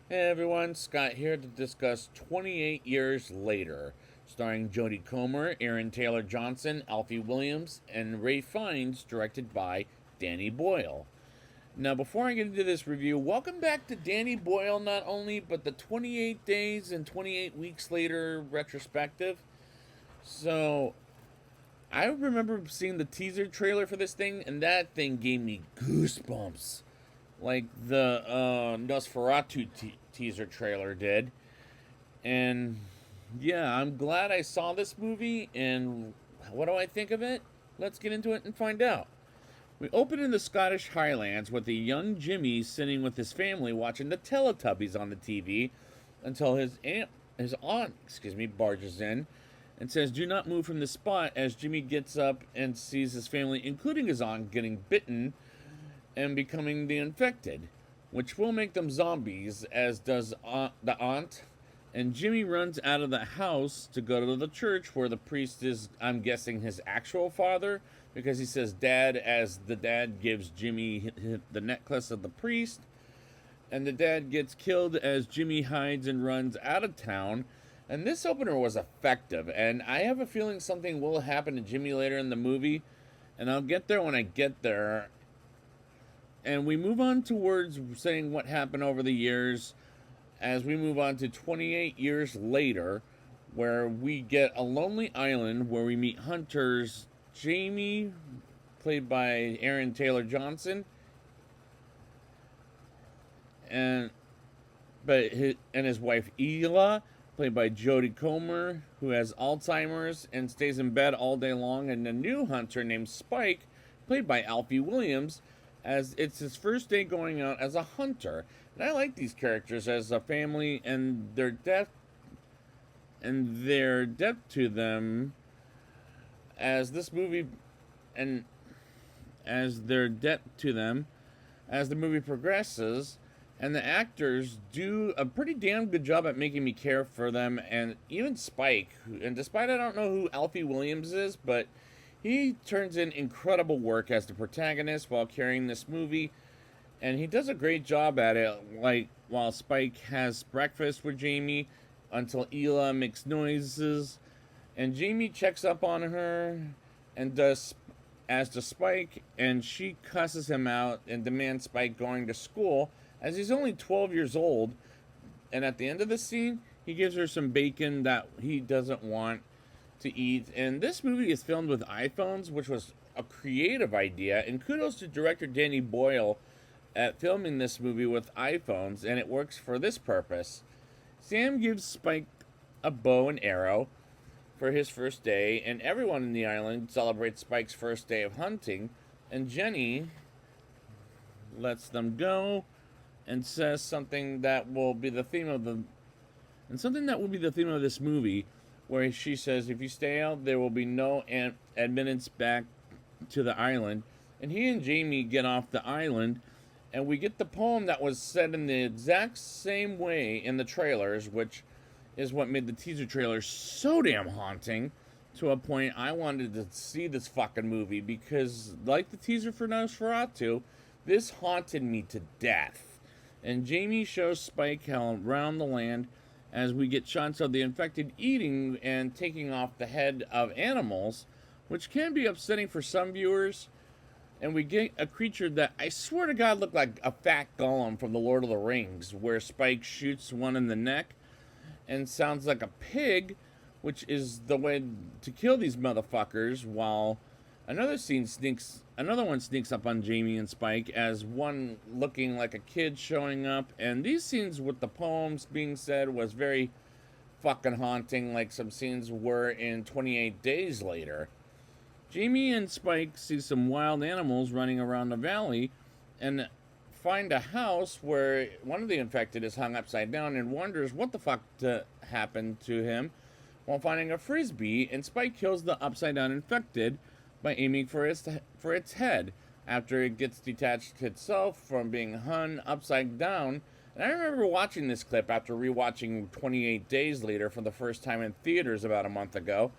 Hey everyone, Scott here to discuss 28 Years Later, starring Jodie Comer, Aaron Taylor Johnson, Alfie Williams, and Ray Fiennes, directed by Danny Boyle. Now, before I get into this review, welcome back to Danny Boyle, not only, but the 28 Days and 28 Weeks Later retrospective. So, I remember seeing the teaser trailer for this thing, and that thing gave me goosebumps like the Nosferatu teaser trailer did. And yeah, I'm glad I saw this movie. And what do I think of it? Let's get into it and find out. We open in the Scottish Highlands with a young Jimmy sitting with his family watching the Teletubbies on the TV until his aunt, barges in and says, "Do not move from the spot." As Jimmy gets up and sees his family, including his aunt, getting bitten and becoming the infected, which will make them zombies, as does the aunt. And Jimmy runs out of the house to go to the church where the priest is, I'm guessing, his actual father, because he says dad, as the dad gives Jimmy the necklace of the priest. And the dad gets killed as Jimmy hides and runs out of town. And this opener was effective, and I have a feeling something will happen to Jimmy later in the movie, and I'll get there when I get there. And we move on towards saying what happened over the years as we move on to 28 years later, where we get a lonely island where we meet hunters Jamie, played by Aaron Taylor Johnson, and his wife Ela, played by Jodie Comer, who has Alzheimer's and stays in bed all day long, and a new hunter named Spike, played by Alfie Williams, as it's his first day going out as a hunter. And I like these characters as a family and their depth to them as this movie and as their depth to them as the movie progresses, and the actors do a pretty damn good job at making me care for them. And even Spike, and despite I don't know who Alfie Williams is, but he turns in incredible work as the protagonist while carrying this movie, and he does a great job at it. Like while Spike has breakfast with Jamie until Ela makes noises, and Jamie checks up on her and does as to Spike, and she cusses him out and demands Spike going to school as he's only 12 years old. And at the end of the scene, he gives her some bacon that he doesn't want to eat. And this movie is filmed with iPhones, which was a creative idea. And kudos to director Danny Boyle at filming this movie with iPhones, and it works for this purpose. Sam gives Spike a bow and arrow for his first day, and everyone in the island celebrates Spike's first day of hunting. And Jenny lets them go and says something that will be the theme of this movie, where she says, "If you stay out, there will be no admittance back to the island." And he and Jamie get off the island, and we get the poem that was said in the exact same way in the trailers, which is what made the teaser trailer so damn haunting, to a point I wanted to see this fucking movie, because, like the teaser for Nosferatu, this haunted me to death. And Jamie shows Spike how around the land as we get shots of the infected eating and taking off the head of animals, which can be upsetting for some viewers. And we get a creature that I swear to God looked like a fat golem from the Lord of the Rings, where Spike shoots one in the neck and sounds like a pig, which is the way to kill these motherfuckers, while another one sneaks up on Jamie and Spike, as one looking like a kid showing up. And these scenes with the poems being said was very fucking haunting, like some scenes were in 28 Days Later. Jamie and Spike see some wild animals running around the valley and find a house where one of the infected is hung upside down and wonders what the fuck happened to him, while finding a frisbee, and Spike kills the upside down infected by aiming for its head after it gets detached itself from being hung upside down. And I remember watching this clip after rewatching 28 Days Later for the first time in theaters about a month ago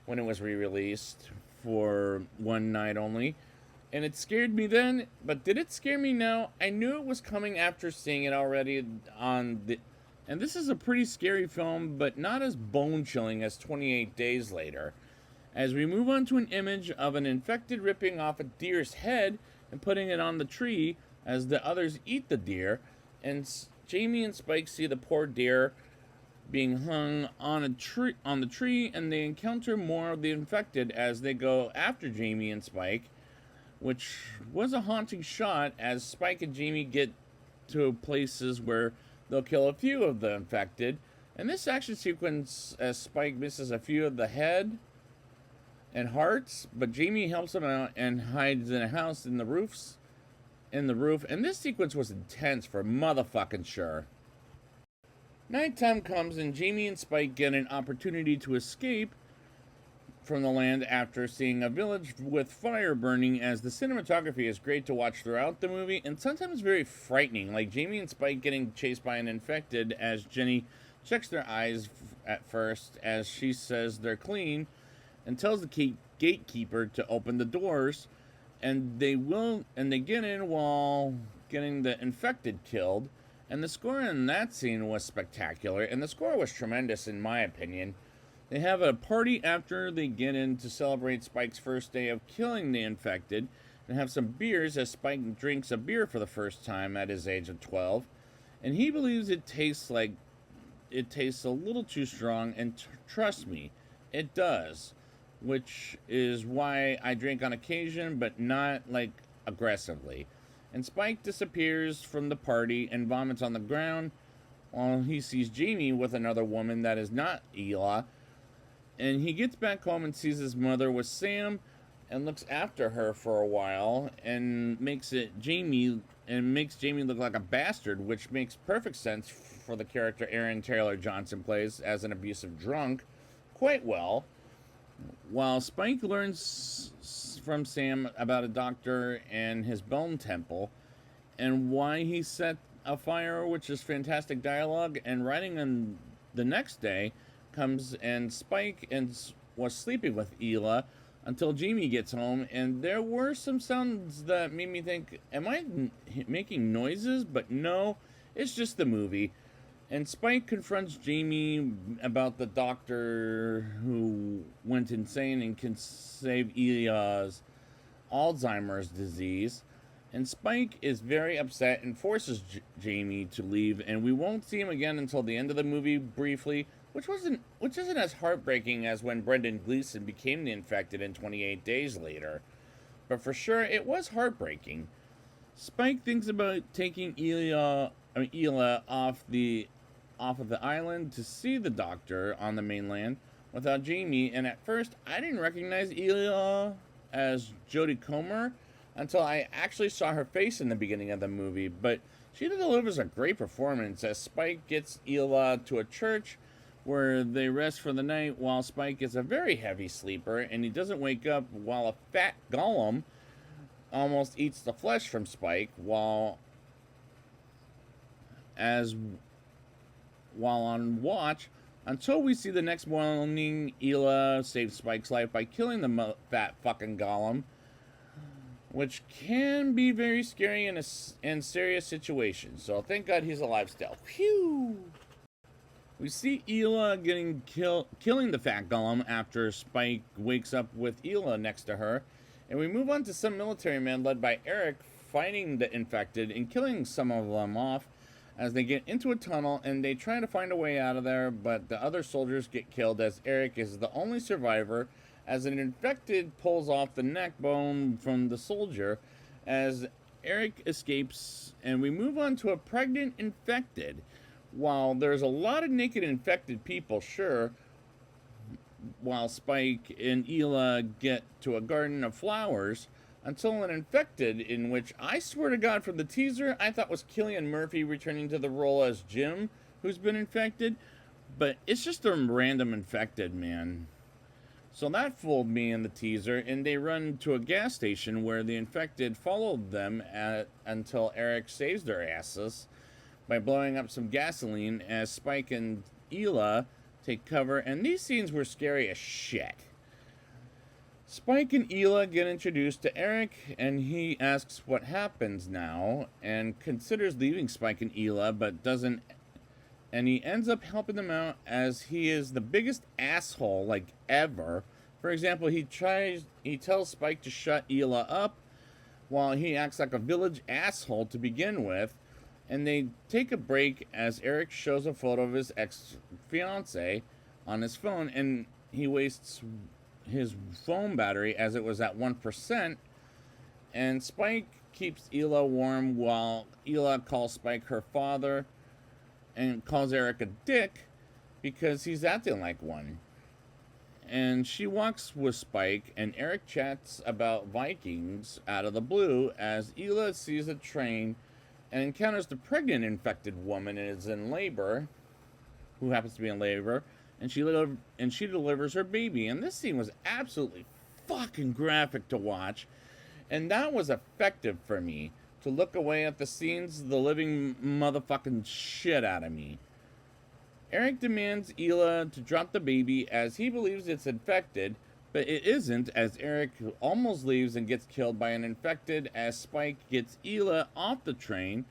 when it was re-released for one night only. And it scared me then, but did it scare me now? I knew it was coming after seeing it already on the. And this is a pretty scary film, but not as bone chilling as 28 Days Later. As we move on to an image of an infected ripping off a deer's head and putting it on the tree as the others eat the deer, and Jamie and Spike see the poor deer being hung on the tree, and they encounter more of the infected as they go after Jamie and Spike, which was a haunting shot as Spike and Jamie get to places where they'll kill a few of the infected. And this action sequence, as Spike misses a few of the head and hearts, but Jamie helps him out and hides in a house in the roof. And this sequence was intense for motherfucking sure. Nighttime comes and Jamie and Spike get an opportunity to escape from the land after seeing a village with fire burning, as the cinematography is great to watch throughout the movie and sometimes very frightening, like Jamie and Spike getting chased by an infected as Jenny checks their eyes at first as she says they're clean and tells the gatekeeper to open the doors, and they get in while getting the infected killed. And the score in that scene was spectacular, and the score was tremendous in my opinion. They have a party after they get in to celebrate Spike's first day of killing the infected, and have some beers as Spike drinks a beer for the first time at his age of 12. And he believes it tastes a little too strong, and trust me, it does. Which is why I drink on occasion, but not like aggressively. And Spike disappears from the party and vomits on the ground while he sees Jamie with another woman that is not Ela. And he gets back home and sees his mother with Sam and looks after her for a while and makes Jamie look like a bastard, which makes perfect sense for the character Aaron Taylor Johnson plays as an abusive drunk quite well. While Spike learns from Sam about a doctor and his bone temple and why he set a fire, which is fantastic dialogue, and writing on the next day comes and Spike was sleeping with Ela until Jamie gets home, and there were some sounds that made me think, am I making noises? But no, it's just the movie. And Spike confronts Jamie about the doctor who went insane and can save Ela's Alzheimer's disease. And Spike is very upset and forces Jamie to leave, and we won't see him again until the end of the movie briefly, which isn't as heartbreaking as when Brendan Gleeson became the infected in 28 Days Later. But for sure, it was heartbreaking. Spike thinks about taking Ela off of the island to see the doctor on the mainland without Jamie, and at first I didn't recognize Ela as Jodie Comer until I actually saw her face in the beginning of the movie, but she delivers a great performance as Spike gets Ela to a church where they rest for the night while Spike is a very heavy sleeper and he doesn't wake up while a fat golem almost eats the flesh from Spike while on watch until we see the next morning Ela saves Spike's life by killing the fat fucking golem, which can be very scary in serious situations. So thank God he's alive still. Phew! We see Ela killing the fat golem after Spike wakes up with Ela next to her, and we move on to some military men led by Eric fighting the infected and killing some of them off as they get into a tunnel and they try to find a way out of there, but the other soldiers get killed as Eric is the only survivor as an infected pulls off the neck bone from the soldier as Eric escapes, and we move on to a pregnant infected. While there's a lot of naked infected people, sure, while Spike and Ela get to a garden of flowers, until an infected, in which I swear to God from the teaser, I thought was Cillian Murphy returning to the role as Jim, who's been infected, but it's just a random infected, man. So that fooled me in the teaser, and they run to a gas station where the infected followed them until Eric saves their asses by blowing up some gasoline as Spike and Ela take cover, and these scenes were scary as shit. Spike and Ela get introduced to Eric, and he asks what happens now, and considers leaving Spike and Ela, but doesn't. And he ends up helping them out as he is the biggest asshole like ever. For example, he tells Spike to shut Ela up, while he acts like a village asshole to begin with. And they take a break as Eric shows a photo of his ex-fiance on his phone, and he wastes his phone battery as it was at 1%. And Spike keeps Ela warm while Ela calls Spike her father and calls Eric a dick because he's acting like one. And she walks with Spike, and Eric chats about Vikings out of the blue as Ela sees a train and encounters the pregnant infected woman and is in labor, who happens to be in labor, and she delivers her baby. And this scene was absolutely fucking graphic to watch, and that was effective for me to look away at the scenes the living motherfucking shit out of me. Eric demands Ela to drop the baby as he believes it's infected, but it isn't, as Eric almost leaves and gets killed by an infected as Spike gets Ela off the train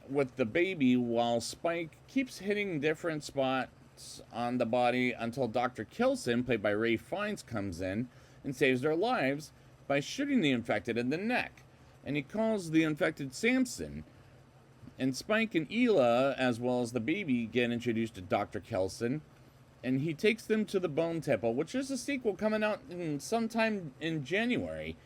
with the baby while Spike keeps hitting different spots on the body until Dr. Kilson, played by Ray Fiennes, comes in and saves their lives by shooting the infected in the neck. And he calls the infected Samson. And Spike and Ela, as well as the baby, get introduced to Dr. Kelson, and he takes them to the Bone Temple, which is a sequel coming out sometime in January.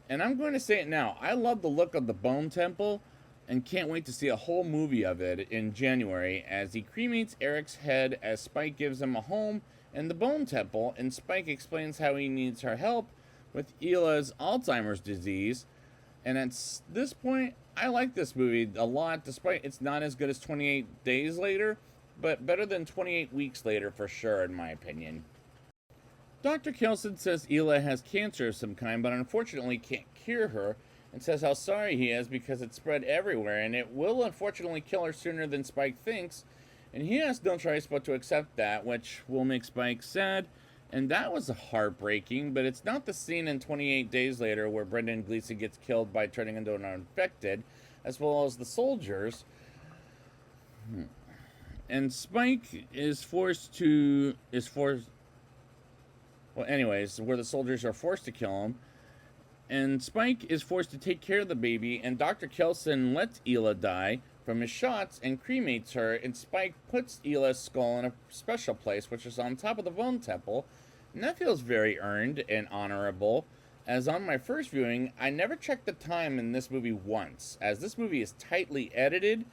And I'm going to say it now, I love the look of the Bone Temple, and can't wait to see a whole movie of it in January, as he cremates Eric's head as Spike gives him a home in the Bone Temple, and Spike explains how he needs her help with Ela's Alzheimer's disease. And at this point, I like this movie a lot, despite it's not as good as 28 Days Later, but better than 28 Weeks Later for sure, in my opinion. Dr. Kelson says Ela has cancer of some kind, but unfortunately can't cure her, and says how sorry he is because it's spread everywhere, and it will unfortunately kill her sooner than Spike thinks, and he has no choice but to accept that, which will make Spike sad. And that was heartbreaking, but it's not the scene in 28 Days Later where Brendan Gleeson gets killed by turning into an infected, as well as the soldiers. And Spike where the soldiers are forced to kill him. And Spike is forced to take care of the baby, and Dr. Kelson lets Ela die from his shots and cremates her, and Spike puts Ela's skull in a special place, which is on top of the Bone Temple, and that feels very earned and honorable, as on my first viewing, I never checked the time in this movie once, as this movie is tightly edited,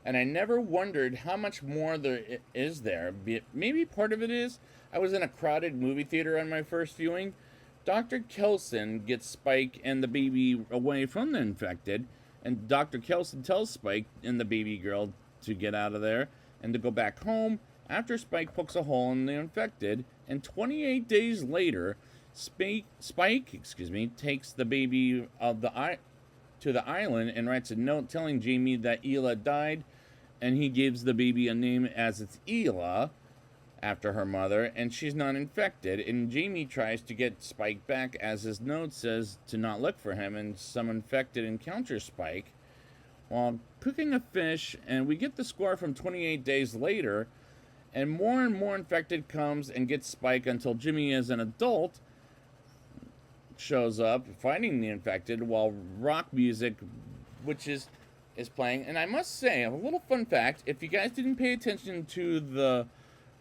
and I never wondered how much more there is there. Maybe part of it is, I was in a crowded movie theater on my first viewing. Dr. Kelson gets Spike and the baby away from the infected, and Dr. Kelson tells Spike and the baby girl to get out of there and to go back home after Spike pokes a hole in the infected. And 28 days later, Spike takes the baby to the island and writes a note telling Jamie that Ela died, and he gives the baby a name as it's Ela, after her mother, and she's not infected. And Jamie tries to get Spike back, as his note says to not look for him, and some infected encounters Spike while cooking a fish, and we get the score from 28 Days Later, and more infected comes and gets Spike until Jimmy, as an adult, shows up fighting the infected while rock music, which is playing. And I must say, a little fun fact, if you guys didn't pay attention to the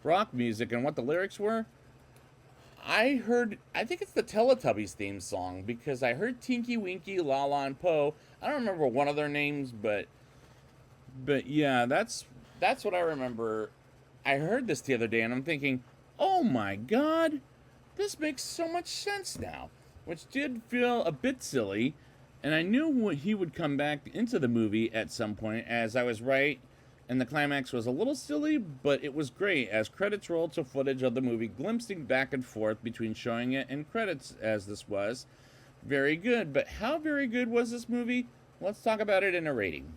rock music and what the lyrics were, I think it's the Teletubbies theme song, because I heard Tinky Winky, Lala, and Poe. I don't remember one of their names, but yeah, that's what I remember. I heard this the other day and I'm thinking, oh my god, this makes so much sense now, which did feel a bit silly, and I knew he would come back into the movie at some point, as I was right. And the climax was a little silly, but it was great, as credits rolled to footage of the movie, glimpsing back and forth between showing it and credits, as this was. Very good, but how very good was this movie? Let's talk about it in a rating.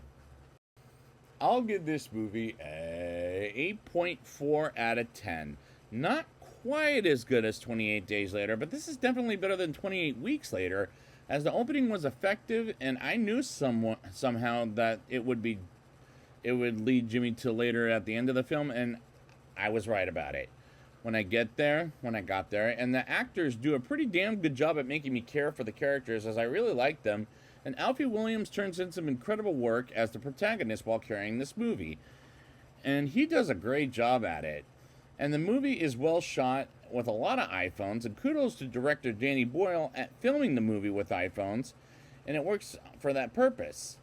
I'll give this movie a 8.4 out of 10. Not quite as good as 28 Days Later, but this is definitely better than 28 Weeks Later, as the opening was effective, and I knew somehow that it would lead Jimmy to later at the end of the film, and I was right about it. When I got there, and the actors do a pretty damn good job at making me care for the characters, as I really like them, and Alfie Williams turns in some incredible work as the protagonist while carrying this movie. And he does a great job at it. And the movie is well shot with a lot of iPhones, and kudos to director Danny Boyle at filming the movie with iPhones, and it works for that purpose.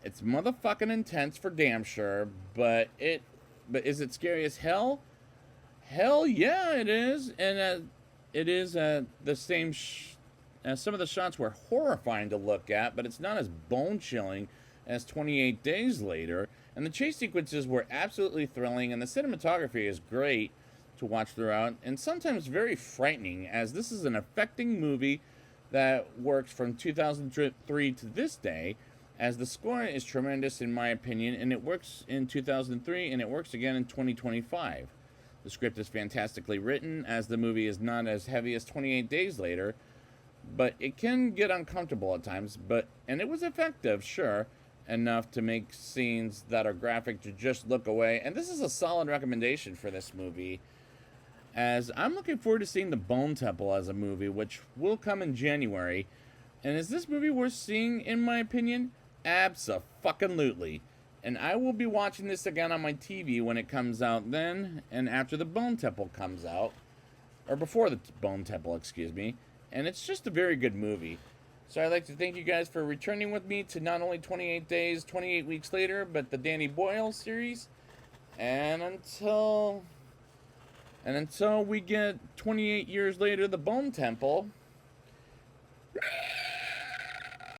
It's motherfucking intense for damn sure, but is it scary as hell? Hell yeah, it is. And it is the same. Some of the shots were horrifying to look at, but it's not as bone-chilling as 28 Days Later. And the chase sequences were absolutely thrilling, and the cinematography is great to watch throughout, and sometimes very frightening, as this is an affecting movie that works from 2003 to this day, as the score is tremendous in my opinion, and it works in 2003, and it works again in 2025. The script is fantastically written, as the movie is not as heavy as 28 Days Later, but it can get uncomfortable at times, and it was effective, sure, enough to make scenes that are graphic to just look away. And this is a solid recommendation for this movie, as I'm looking forward to seeing The Bone Temple as a movie, which will come in January. And is this movie worth seeing, in my opinion? Abso-fucking-lutely. And I will be watching this again on my TV when it comes out then, and after The Bone Temple comes out, or before The Bone Temple, excuse me. And it's just a very good movie. So I'd like to thank you guys for returning with me to not only 28 Days, 28 Weeks Later, but the Danny Boyle series. And until we get 28 years later, The Bone Temple,